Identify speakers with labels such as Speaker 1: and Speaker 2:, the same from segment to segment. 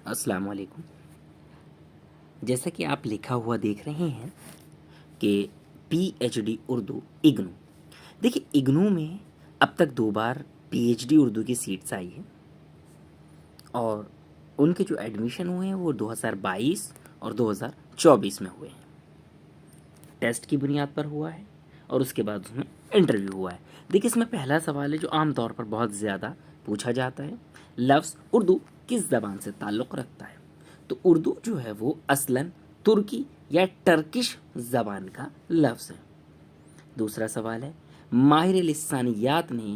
Speaker 1: السلام علیکم. جیسا کہ آپ لکھا ہوا دیکھ رہے ہیں کہ P H D Urdu IGNOU. دیکھیے اگنو میں اب تک 2 بار پی ایچ ڈی اردو کی سیٹس آئی ہیں اور ان کے جو ایڈمیشن ہوئے ہیں وہ 2022 اور 2024 میں ہوئے ہیں. ٹیسٹ کی بنیاد پر ہوا ہے اور اس کے بعد اس میں انٹرویو ہوا ہے. دیکھیے اس میں پہلا سوال ہے جو عام طور پر بہت زیادہ پوچھا جاتا ہے. لفظ اردو کس زبان سے تعلق رکھتا ہے؟ تو اردو جو ہے وہ اصلاً ترکی یا ٹرکش زبان کا لفظ ہے. دوسرا سوال ہے ماہر لسانیات نے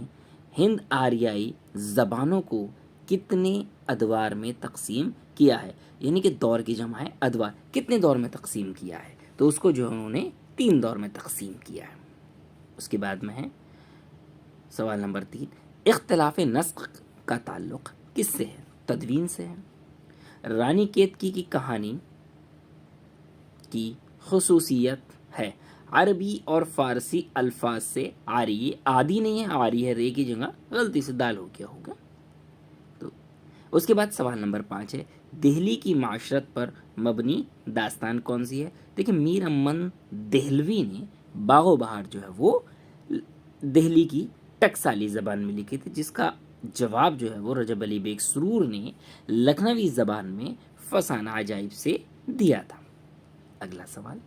Speaker 1: ہند آریائی زبانوں کو کتنے ادوار میں تقسیم کیا ہے؟ یعنی کہ دور کی جمع ہے ادوار. کتنے دور میں تقسیم کیا ہے؟ تو اس کو جو انہوں نے 3 دور میں تقسیم کیا ہے. اس کے بعد میں ہے سوال نمبر 3 اختلاف نسق کا تعلق کس سے ہے؟ تدوین سے ہے. رانی کیتکی کی کہانی کی خصوصیت ہے عربی اور فارسی الفاظ سے آری آدی نہیں ہے، آری ہے رے کی جگہ غلطی سے دال ہو گیا ہوگا. تو اس کے بعد سوال نمبر 5 ہے دہلی کی معاشرت پر مبنی داستان کون سی ہے؟ دیکھیں میر امن دہلوی نے باغ و بہار جو ہے وہ دہلی کی ٹکسالی زبان میں لکھی تھی، جس کا جواب جو ہے وہ رجب علی بیگ سرور نے لکھنوی زبان میں فسانہ عجائب سے دیا تھا. اگلا سوال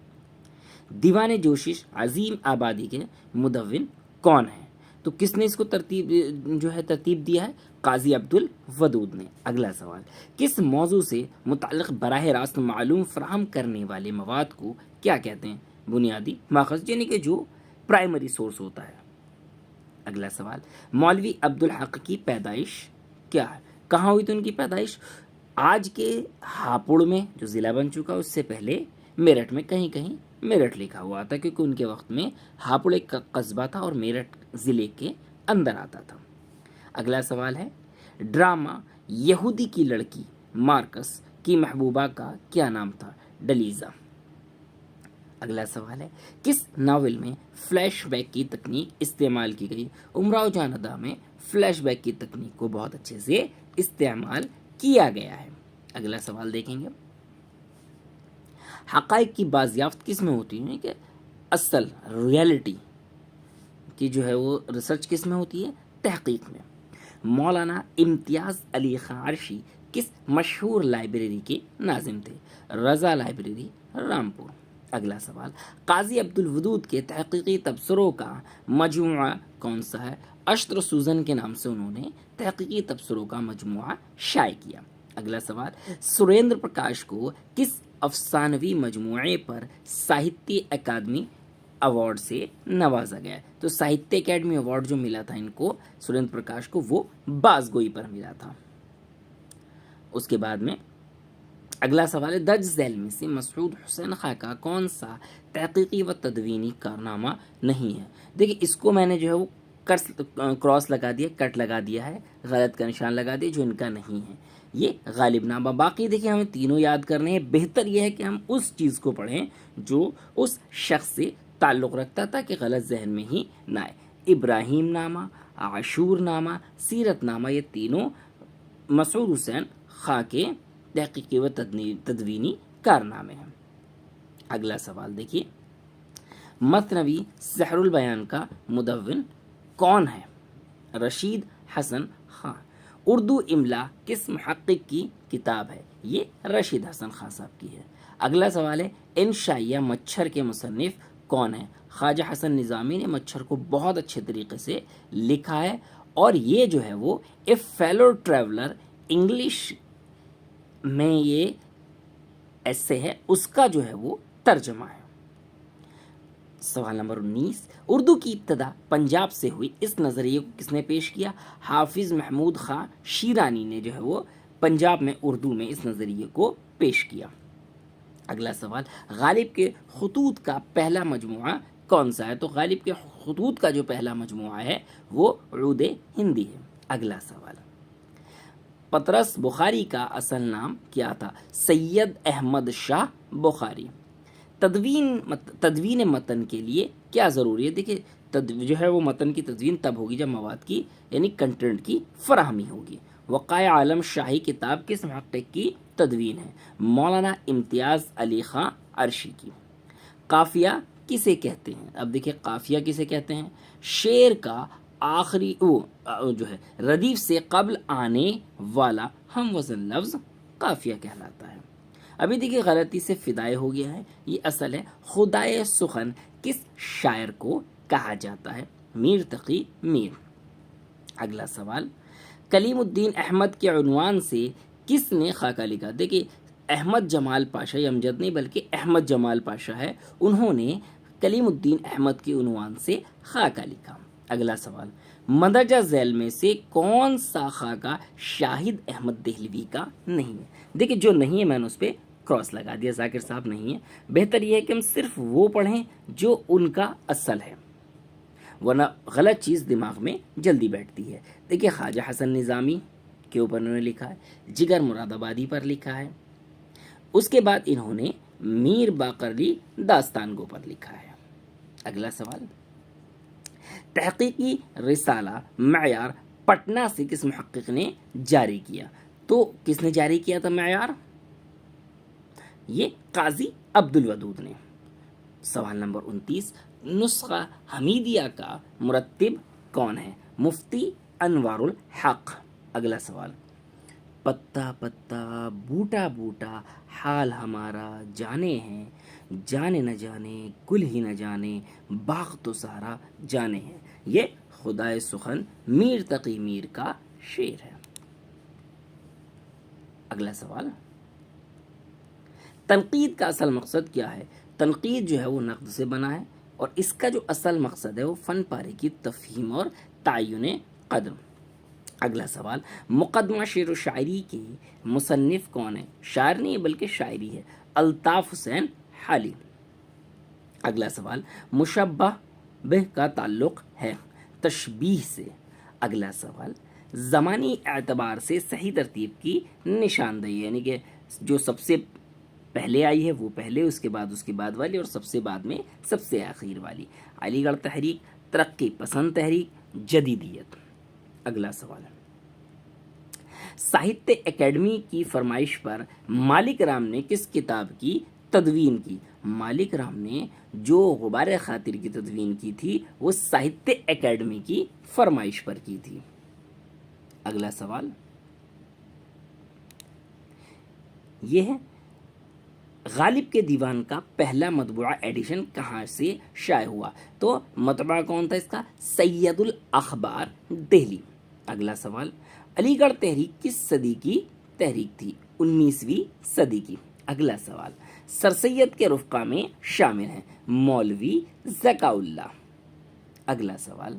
Speaker 1: دیوان جوشش عظیم آبادی کے مدون کون ہیں؟ تو کس نے اس کو ترتیب دیا ہے؟ قاضی عبد الودود نے. اگلا سوال کس موضوع سے متعلق براہ راست معلوم فراہم کرنے والے مواد کو کیا کہتے ہیں؟ بنیادی ماخذ، یعنی کہ جو پرائمری سورس ہوتا ہے. اگلا سوال مولوی عبدالحق کی پیدائش کیا ہے؟ کہاں ہوئی تھی ان کی پیدائش؟ آج کے ہاپوڑ میں جو ضلع بن چکا اس سے پہلے میرٹھ میں کہیں کہیں میرٹھ لکھا ہوا تھا، کیونکہ ان کے وقت میں ہاپوڑ ایک قصبہ تھا اور میرٹھ ضلع کے اندر آتا تھا. اگلا سوال ہے ڈرامہ یہودی کی لڑکی مارکس کی محبوبہ کا کیا نام تھا؟ ڈلیزا. اگلا سوال ہے کس ناول میں فلیش بیک کی تکنیک استعمال کی گئی؟ امراؤ جان ادا میں فلیش بیک کی تکنیک کو بہت اچھے سے استعمال کیا گیا ہے. اگلا سوال دیکھیں گے حقائق کی بازیافت کس میں ہوتی ہے؟ کہ اصل ریئلٹی کی جو ہے وہ ریسرچ کس میں ہوتی ہے؟ تحقیق میں. مولانا امتیاز علی خان عرشی کس مشہور لائبریری کے ناظم تھے؟ رضا لائبریری رامپور. اگلا سوال قاضی عبد الودود کے تحقیقی تبصروں کا مجموعہ کون سا ہے؟ اشتر سوزن کے نام سے انہوں نے تحقیقی تبصروں کا مجموعہ شائع کیا. اگلا سوال سریندر پرکاش کو کس افسانوی مجموعے پر ساہتیہ اکادمی ایوارڈ سے نوازا گیا؟ تو ساہتیہ اکیڈمی ایوارڈ جو ملا تھا ان کو سریندر پرکاش کو وہ بازگوئی پر ملا تھا. اس کے بعد میں اگلا سوال ہے درج ذیل میں سے مسعود حسین خاں کا کون سا تحقیقی و تدوینی کارنامہ نہیں ہے؟ دیکھیں اس کو میں نے جو ہے وہ کراس لگا دیا، کٹ لگا دیا ہے، غلط کا نشان لگا دیا جو ان کا نہیں ہے. یہ غالب نامہ. باقی دیکھیں ہمیں تینوں یاد کرنے ہیں. بہتر یہ ہے کہ ہم اس چیز کو پڑھیں جو اس شخص سے تعلق رکھتا تھا کہ غلط ذہن میں ہی نہ آئے. ابراہیم نامہ، عاشور نامہ، سیرت نامہ، یہ تینوں مسعود حسین خاں کے تحقیقی و تدوینی کارنامے ہیں. اگلا سوال دیکھیے مثنوی سحر البیان کا مدون کون ہے؟ رشید حسن خان. اردو املا کس محقق کی کتاب ہے؟ یہ رشید حسن خان صاحب کی ہے. اگلا سوال ہے انشائیہ مچھر کے مصنف کون ہیں؟ خواجہ حسن نظامی نے مچھر کو بہت اچھے طریقے سے لکھا ہے اور یہ جو ہے وہ اے فیلو ٹریولر انگلش میں یہ ایسے ہے اس کا جو ہے وہ ترجمہ ہے. سوال نمبر 19 اردو کی ابتدا پنجاب سے ہوئی، اس نظریے کو کس نے پیش کیا؟ حافظ محمود خاں شیرانی نے جو ہے وہ پنجاب میں اردو میں اس نظریے کو پیش کیا. اگلا سوال غالب کے خطوط کا پہلا مجموعہ کون سا ہے؟ تو غالب کے خطوط کا جو پہلا مجموعہ ہے وہ عود ہندی ہے. اگلا سوال پطرس بخاری کا اصل نام کیا تھا؟ سید احمد شاہ بخاری. تدوین متن کے لیے کیا ضروری ہے؟ دیکھیے جو ہے وہ متن کی تدوین تب ہوگی جب مواد کی یعنی کنٹینٹ کی فراہمی ہوگی. وقائے عالم شاہی کتاب کس محقق کی تدوین ہے؟ مولانا امتیاز علی خان عرشی کی۔ قافیہ کسے کہتے ہیں؟ اب دیکھیں قافیہ کسے کہتے ہیں؟ شعر کا آخری جو ہے ردیف سے قبل آنے والا ہم وزن لفظ قافیہ کہلاتا ہے۔ ابھی دیکھیے غلطی سے فدائے ہو گیا ہے، یہ اصل ہے خدائے سخن کس شاعر کو کہا جاتا ہے؟ میر تقی میر۔ اگلا سوال، کلیم الدین احمد کے عنوان سے کس نے خاکہ لکھا؟ دیکھیے احمد جمال پاشا، یہ امجد نہیں بلکہ احمد جمال پاشا ہے، انہوں نے کلیم الدین احمد کے عنوان سے خاکہ لکھا۔ اگلا سوال، مندرجہ ذیل میں سے کون سا خاکہ شاہد احمد دہلوی کا نہیں ہے؟ دیکھیں جو نہیں ہے میں نے اس پہ کراس لگا دیا، ذاکر صاحب نہیں ہے۔ بہتر یہ ہے کہ ہم صرف وہ پڑھیں جو ان کا اصل ہے، ورنہ غلط چیز دماغ میں جلدی بیٹھتی ہے۔ دیکھیے خواجہ حسن نظامی کے اوپر انہوں نے لکھا ہے، جگر مراد آبادی پر لکھا ہے، اس کے بعد انہوں نے میر باقر علی داستان گو پر لکھا ہے۔ اگلا سوال، تحقیقی رسالہ معیار پٹنہ سے کس محقق نے جاری کیا؟ تو کس نے جاری کیا تھا معیار؟ یہ قاضی عبد الودود نے۔ سوال نمبر 29، نسخہ حمیدیہ کا مرتب کون ہے؟ مفتی انوار الحق۔ اگلا سوال، پتا پتا بوٹا بوٹا حال ہمارا جانے ہیں، جانے نہ جانے گل ہی نہ جانے باغ تو سارا جانے ہیں، یہ خدائے سخن میر تقی میر کا شعر ہے۔ اگلا سوال، تنقید کا اصل مقصد کیا ہے؟ تنقید جو ہے وہ نقد سے بنا ہے، اور اس کا جو اصل مقصد ہے وہ فن پارے کی تفہیم اور تعین قدر۔ اگلا سوال، مقدمہ شعر و شاعری کے مصنف کون ہے؟ شاعر نہیں بلکہ شاعری ہے، الطاف حسین حالی۔ اگلا سوال، مشبہ بہ کا تعلق ہے تشبیہ سے۔ اگلا سوال، زمانی اعتبار سے صحیح ترتیب کی نشاندہی، یعنی کہ جو سب سے پہلے آئی ہے وہ پہلے، اس کے بعد والی، اور سب سے بعد میں سب سے آخر والی۔ علی گڑھ تحریک، ترقی پسند تحریک، جدیدیت۔ اگلا سوال، ساہتیہ اکیڈمی کی فرمائش پر مالک رام نے کس کتاب کی تدوین کی؟ مالک رام نے جو غبار خاطر کی تدوین کی تھی وہ ساہتیہ اکیڈمی کی فرمائش پر کی تھی۔ اگلا سوال یہ ہے، غالب کے دیوان کا پہلا مطبوعہ ایڈیشن کہاں سے شائع ہوا؟ تو مطبعہ کون تھا اس کا؟ سید الاخبار دہلی۔ اگلا سوال، علی گڑھ تحریک کس صدی کی تحریک تھی؟ 19ویں صدی کی۔ اگلا سوال، سر سید کے رفقا میں شامل ہیں مولوی ذکا اللہ۔ اگلا سوال،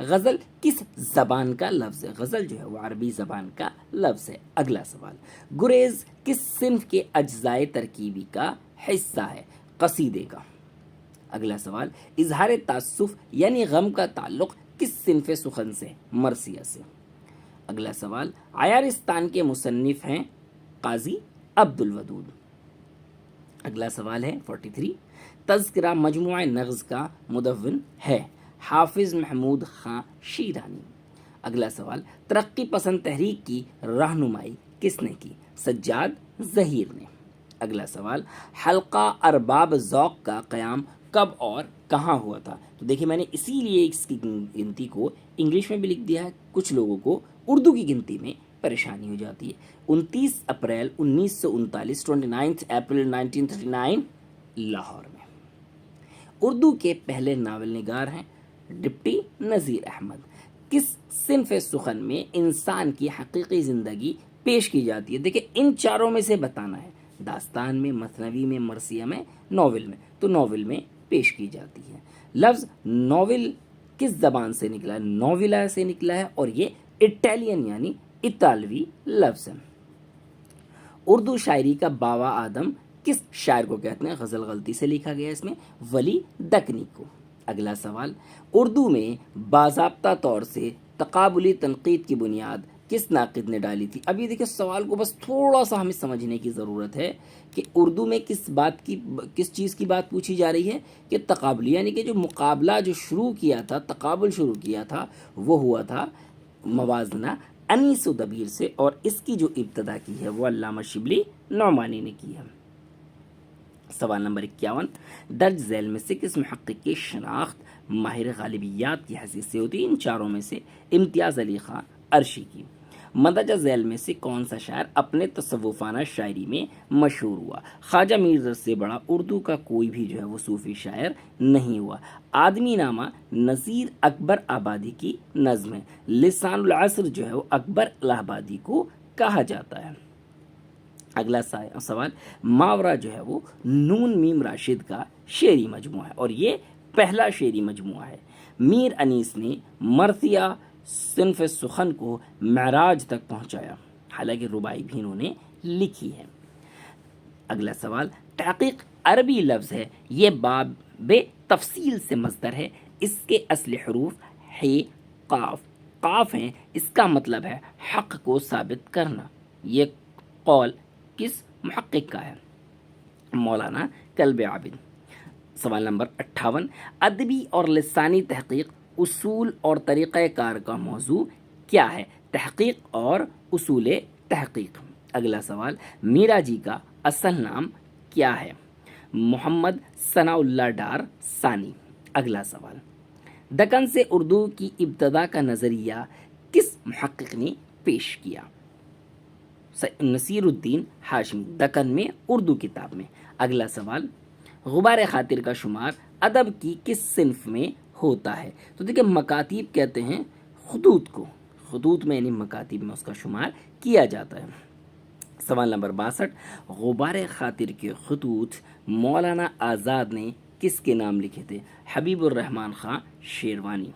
Speaker 1: غزل کس زبان کا لفظ ہے؟ غزل جو ہے وہ عربی زبان کا لفظ ہے۔ اگلا سوال، گریز کس صنف کے اجزائے ترکیبی کا حصہ ہے؟ قصیدے کا۔ اگلا سوال، اظہار تاسف یعنی غم کا تعلق کس صنف سخن سے؟ مرثیہ سے۔ اگلا سوال، عیارستان کے مصنف ہیں قاضی عبد الودود۔ اگلا سوال ہے 43، تذکرہ مجموعہ نغز کا مدون ہے حافظ محمود خان شیرانی۔ اگلا سوال، ترقی پسند تحریک کی رہنمائی کس نے کی؟ سجاد ظہیر نے۔ اگلا سوال، حلقہ ارباب ذوق کا قیام کب اور کہاں ہوا تھا؟ تو دیکھیں میں نے اسی لیے اس کی گنتی کو انگلش میں بھی لکھ دیا ہے، کچھ لوگوں کو اردو کی گنتی میں پریشانی ہو جاتی ہے۔ 29 اپریل 1939، 29 اپریل 1939 لاہور میں۔ اردو کے پہلے ناول نگار ہیں ڈپٹی نذیر احمد۔ کس صنف سخن میں انسان کی حقیقی زندگی پیش کی جاتی ہے؟ دیکھیں ان چاروں میں سے بتانا ہے، داستان میں، مثنوی میں، مرثیہ میں، ناول میں۔ تو ناول میں پیش کی جاتی ہے۔ لفظ ناول کس زبان سے نکلا ہے؟ نوویلا سے نکلا ہے، اور یہ اٹیلین یعنی اطالوی لفظ ہے۔ اردو شاعری کا بابا آدم کس شاعر کو کہتے ہیں؟ غزل غلطی سے لکھا گیا اس میں، ولی دکنی کو۔ اگلا سوال، اردو میں باضابطہ طور سے تقابلی تنقید کی بنیاد کس ناقد نے ڈالی تھی؟ ابھی دیکھیں سوال کو بس تھوڑا سا ہمیں سمجھنے کی ضرورت ہے کہ اردو میں کس چیز کی بات پوچھی جا رہی ہے کہ تقابلی، یعنی کہ جو مقابلہ جو شروع کیا تھا، تقابل شروع کیا تھا، وہ ہوا تھا موازنہ انیس و دبیر سے، اور اس کی جو ابتدا کی ہے وہ علامہ شبلی نعمانی نے کی ہے۔ سوال نمبر 51، درج ذیل میں سے کس محقق کی شناخت ماہر غالبیات کی حیثیت سے ہوتی ہے؟ ان چاروں میں سے امتیاز علی خان عرشی کی۔ مندرجہ ذیل میں سے کون سا شاعر اپنے تصوفانہ شاعری میں مشہور ہوا؟ خواجہ میرزا سے بڑا اردو کا کوئی بھی جو ہے وہ صوفی شاعر نہیں ہوا۔ آدمی نامہ نذیر اکبر آبادی کی نظم ہے۔ لسان العصر جو ہے وہ اکبر الہ آبادی کو کہا جاتا ہے۔ اگلا سوال، ماورا جو ہے وہ نون میم راشد کا شعری مجموعہ ہے، اور یہ پہلا شعری مجموعہ ہے۔ میر انیس نے مرثیہ صنف سخن کو معراج تک پہنچایا، حالانکہ رباعی بھی انہوں نے لکھی ہے۔ اگلا سوال، تحقیق عربی لفظ ہے، یہ باب تفصیل سے مصدر ہے، اس کے اصل حروف ہے قاف ہیں، اس کا مطلب ہے حق کو ثابت کرنا۔ یہ قول کس محقق کا ہے؟ مولانا کلب عابد۔ سوال نمبر 58، ادبی اور لسانی تحقیق اصول اور طریقہ کار کا موضوع کیا ہے؟ تحقیق اور اصول تحقیق۔ اگلا سوال، میرا جی کا اصل نام کیا ہے؟ محمد ثناء اللہ ڈار ثانی۔ اگلا سوال، دکن سے اردو کی ابتدا کا نظریہ کس محقق نے پیش کیا؟ نصیر الدین ہاشمی، دکن میں اردو کتاب میں۔ اگلا سوال، غبار خاطر کا شمار ادب کی کس صنف میں ہوتا ہے؟ تو دیکھیں، مکاتیب کہتے ہیں خطوط کو، خطوط میں یعنی مکاتیب میں اس کا شمار کیا جاتا ہے۔ سوال نمبر 62، غبار خاطر کے خطوط مولانا آزاد نے کس کے نام لکھے تھے؟ حبیب الرحمن خان شیروانی۔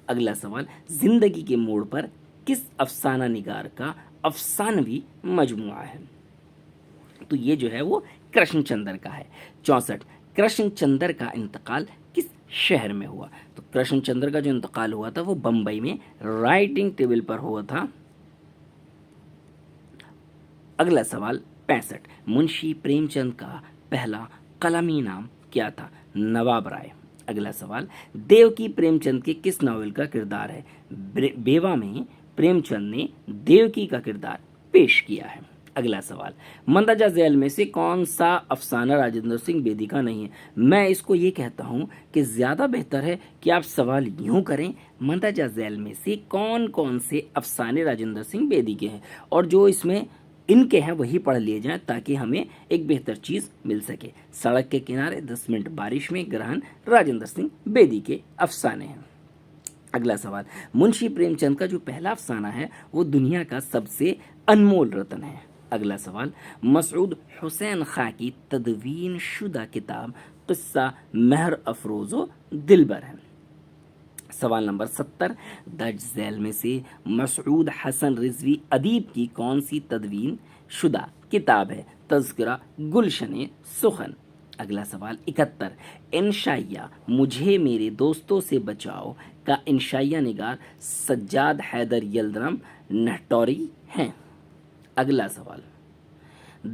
Speaker 1: اگلا سوال، زندگی کے موڑ پر کس افسانہ نگار کا افسانوی مجموعہ ہے؟ تو یہ جو ہے وہ کرشن چندر کا ہے۔ 64، کرشن چندر کا انتقال کس شہر میں ہوا؟ تو کرشن چندر کا جو انتقال ہوا تھا وہ بمبئی میں رائٹنگ ٹیبل پر ہوا تھا۔ اگلا سوال 65، منشی پریم چند کا پہلا قلمی نام کیا تھا؟ نواب رائے۔ اگلا سوال، دیوکی پریم چند کے کس ناول کا کردار ہے؟ بیوہ میں پریم چند نے دیوکی کا کردار پیش کیا ہے۔ اگلا سوال، مندرجہ ذیل میں سے کون سا افسانہ راجندر سنگھ بیدی کا نہیں ہے؟ میں اس کو یہ کہتا ہوں کہ زیادہ بہتر ہے کہ آپ سوال یوں کریں، مندرجہ ذیل میں سے کون کون سے افسانے راجندر سنگھ بیدی کے ہیں، اور جو اس میں ان کے ہیں وہی پڑھ لیے جائیں تاکہ ہمیں ایک بہتر چیز مل سکے۔ سڑک کے کنارے 10 منٹ بارش میں گرہن راجندر سنگھ بیدی کے افسانے ہیں۔ اگلا سوال، منشی پریم چند کا جو پہلا افسانہ ہے وہ دنیا کا سب سے انمول رتن ہے۔ اگلا سوال، مسعود حسین خاں کی تدوین شدہ کتاب قصہ مہر افروز و دلبر ہے۔ سوال نمبر 70، درج ذیل میں سے مسعود حسن رضوی ادیب کی کون سی تدوین شدہ کتاب ہے؟ تذکرہ گلشن سخن۔ اگلا سوال 71، انشائیہ مجھے میرے دوستوں سے بچاؤ کا انشائیہ نگار سجاد حیدر یلدرم نہٹوری ہیں۔ اگلا سوال،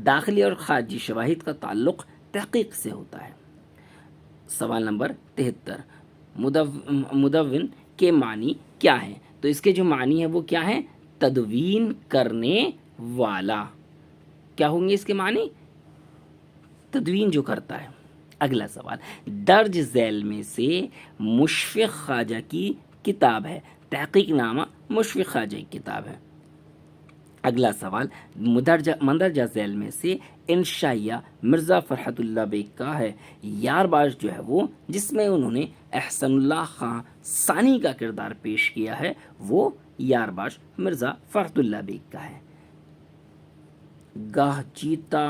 Speaker 1: داخلی اور خارجی شواہد کا تعلق تحقیق سے ہوتا ہے۔ سوال نمبر 73، مدون کے معنی کیا ہیں؟ تو اس کے جو معنی ہے وہ کیا ہے؟ تدوین کرنے والا۔ کیا ہوں گے اس کے معنی؟ تدوین جو کرتا ہے۔ اگلا سوال، درج ذیل میں سے مشفق خواجہ کی کتاب ہے؟ تحقیق نامہ مشفق خواجہ کی کتاب ہے۔ اگلا سوال، مندرجہ ذیل میں سے انشائیہ مرزا فرحت اللہ بیگ کا ہے؟ یار باش جو ہے وہ جس میں انہوں نے احسن اللہ خان ثانی کا کردار پیش کیا ہے وہ یار باش مرزا فرحت اللہ بیگ کا ہے۔ گاہ جیتا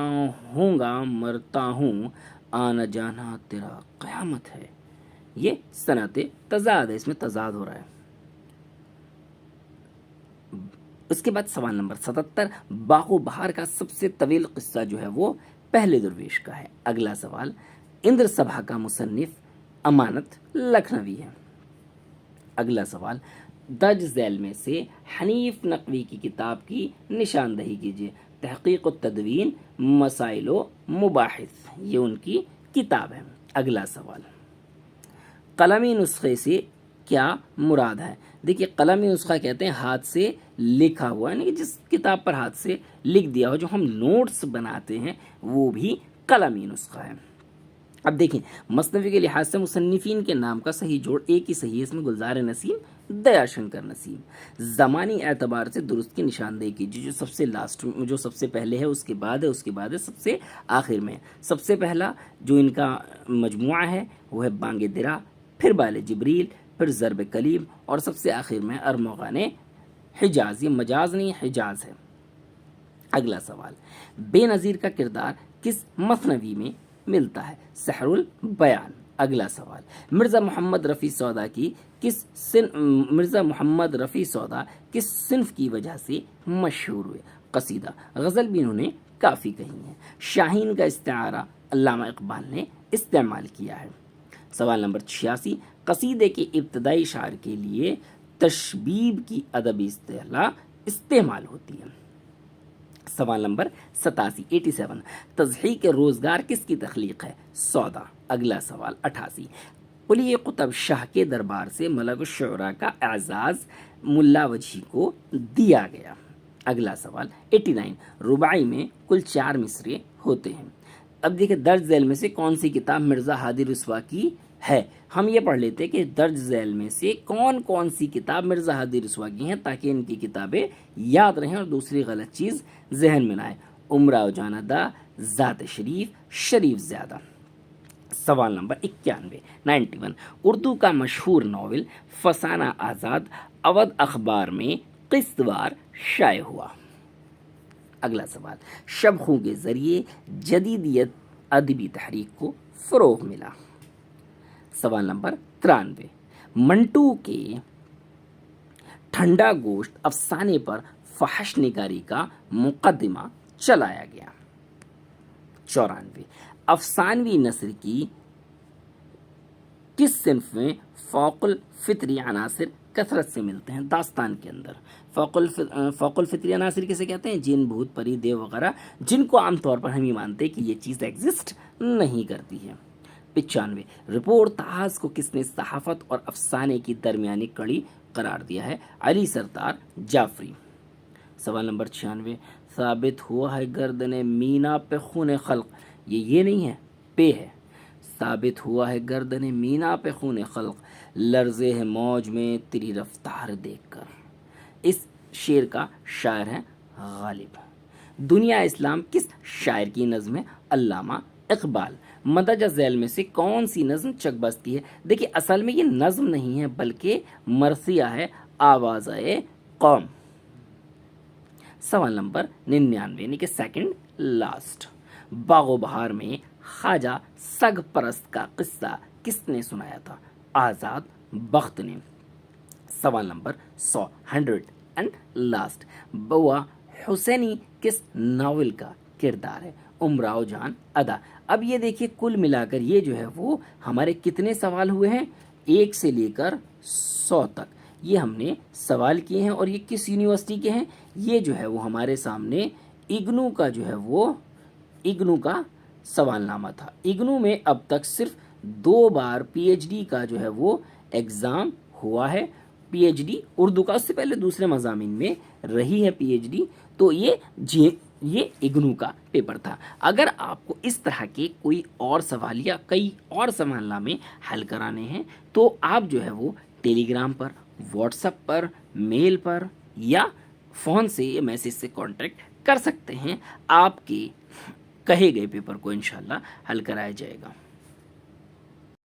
Speaker 1: ہوں گا مرتا ہوں آنا جانا تیرا قیامت ہے، یہ صنعت تضاد ہے، اس میں تضاد ہو رہا ہے۔ اس کے بعد سوال نمبر 77، باغ و بہار کا سب سے طویل قصہ جو ہے وہ پہلے درویش کا ہے۔ اگلا سوال، اندر سبھا کا مصنف امانت لکھنوی ہے۔ اگلا سوال، درج ذیل میں سے حنیف نقوی کی کتاب کی نشاندہی کیجیے؟ تحقیق و تدوین مسائل و مباحث، یہ ان کی کتاب ہے۔ اگلا سوال، قلمی نسخے سے کیا مراد ہے؟ دیکھیے قلمی نسخہ کہتے ہیں ہاتھ سے لکھا ہوا، یعنی کہ جس کتاب پر ہاتھ سے لکھ دیا ہو، جو ہم نوٹس بناتے ہیں وہ بھی قلمی نسخہ ہے۔ اب دیکھیں مصنوی کے لحاظ سے مصنفین کے نام کا صحیح جوڑ ایک ہی صحیح ہے، اس میں گلزار نسیم، دیا شنکر نسیم۔ زمانی اعتبار سے درست کی نشاندہی کیجیے، جو سب سے لاسٹ، جو سب سے پہلے ہے، اس کے بعد ہے، اس کے بعد ہے، سب سے آخر میں۔ سب سے پہلا جو ان کا مجموعہ ہے وہ ہے بانگ درا، پھر بال جبریل، پھر ضرب کلیم، اور سب سے آخر میں ارمغان حجاز۔ یہ مجاز نہیں، حجاز ہے۔ اگلا سوال، بے نظیر کا کردار کس مثنوی میں ملتا ہے؟ سحر البیان۔ اگلا سوال، مرزا محمد رفیع سودا کس صنف کی وجہ سے مشہور ہوئے؟ قصیدہ، غزل بھی انہوں نے کافی کہی ہیں۔ شاہین کا استعارہ علامہ اقبال نے استعمال کیا ہے۔ سوال نمبر 86، قصیدے کے ابتدائی شعر کے لیے تشبیب کی ادبی اصطلاح استعمال ہوتی ہے۔ سوال نمبر 87، تضحیک روزگار کس کی تخلیق ہے؟ سودا۔ اگلا سوال 88، قلی قطب شاہ کے دربار سے ملک الشعراء کا اعزاز ملا وجہی کو دیا گیا۔ اگلا سوال 89، رباعی میں کل 4 مصرے ہوتے ہیں۔ اب دیکھیں درج ذیل میں سے کون سی کتاب مرزا ہادی رسوا کی ہے؟ ہم یہ پڑھ لیتے کہ درج ذیل میں سے کون کون سی کتاب مرزا ہادی رسوا کی ہیں، تاکہ ان کی کتابیں یاد رہیں اور دوسری غلط چیز ذہن میں نہ آئے۔ امراء جاندا، ذات شریف زیادہ۔ سوال نمبر 91، اردو کا مشہور ناول فسانہ آزاد اودھ اخبار میں قسط وار شائع ہوا۔ اگلا سوال، شب خوں کے ذریعے جدیدیت ادبی تحریک کو فروغ ملا۔ سوال نمبر 93، منٹو کے ٹھنڈا گوشت افسانے پر فحش نگاری کا مقدمہ چلایا گیا۔ 94، افسانوی نثر کی کس صنف میں فوق الفطری عناصر کثرت سے ملتے ہیں؟ داستان کے اندر فوق الفطری عناصر کسے کہتے ہیں؟ جن، بھوت، پری، دیو وغیرہ، جن کو عام طور پر ہم یہ مانتے ہیں کہ یہ چیز ایگزسٹ نہیں کرتی ہے۔ 95، رپورٹ تاز کو کس نے صحافت اور افسانے کی درمیانی کڑی قرار دیا ہے؟ علی سردار جعفری۔ سوال نمبر 96، ثابت ہوا ہے گردن مینا پہ خون خلق، یہ نہیں ہے، پہ ہے۔ ثابت ہوا ہے گردن مینا پہ خون خلق، لرزے ہے موج میں تیری رفتار دیکھ کر۔ اس شعر کا شاعر ہے غالب۔ دنیا اسلام کس شاعر کی نظم ہے؟ علامہ اقبال۔ مندرجہ ذیل میں سے کون سی نظم چک بست کی ہے؟ دیکھیے اصل میں یہ نظم نہیں ہے بلکہ مرثیہ ہے، آوازۂ قوم۔ سوال نمبر 99، یعنی کہ سیکنڈ لاسٹ، باغ و بہار میں خواجہ سگ پرست کا قصہ کس نے سنایا تھا؟ آزاد بخت نے۔ سوال نمبر 100، 100 اینڈ لاسٹ، بوا حسینی کس ناول کا کردار ہے؟ امراؤ جان ادا۔ اب یہ دیکھیے کل ملا کر یہ جو ہے وہ ہمارے کتنے سوال ہوئے ہیں؟ 1 سے لے کر 100 تک یہ ہم نے سوال کیے ہیں، اور یہ کس یونیورسٹی کے ہیں؟ یہ جو ہے وہ ہمارے سامنے اگنو کا جو ہے وہ اگنو کا سوال نامہ تھا۔ اگنو میں اب تک صرف 2 بار پی ایچ ڈی کا جو ہے وہ ایگزام ہوا ہے، پی ایچ ڈی اردو کا، اس سے پہلے دوسرے مضامین میں رہی ہے پی ایچ ڈی، تو یہ اگنو کا پیپر تھا۔ اگر آپ کو اس طرح کے کوئی اور سوال یا کئی اور سوال نامے حل کرانے ہیں تو آپ جو ہے وہ ٹیلی گرام پر، واٹس ایپ پر، میل پر یا فون سے یا میسیج سے کانٹیکٹ کر سکتے ہیں۔ آپ کے کہے گئے پیپر کو انشاءاللہ حل کرایا جائے گا۔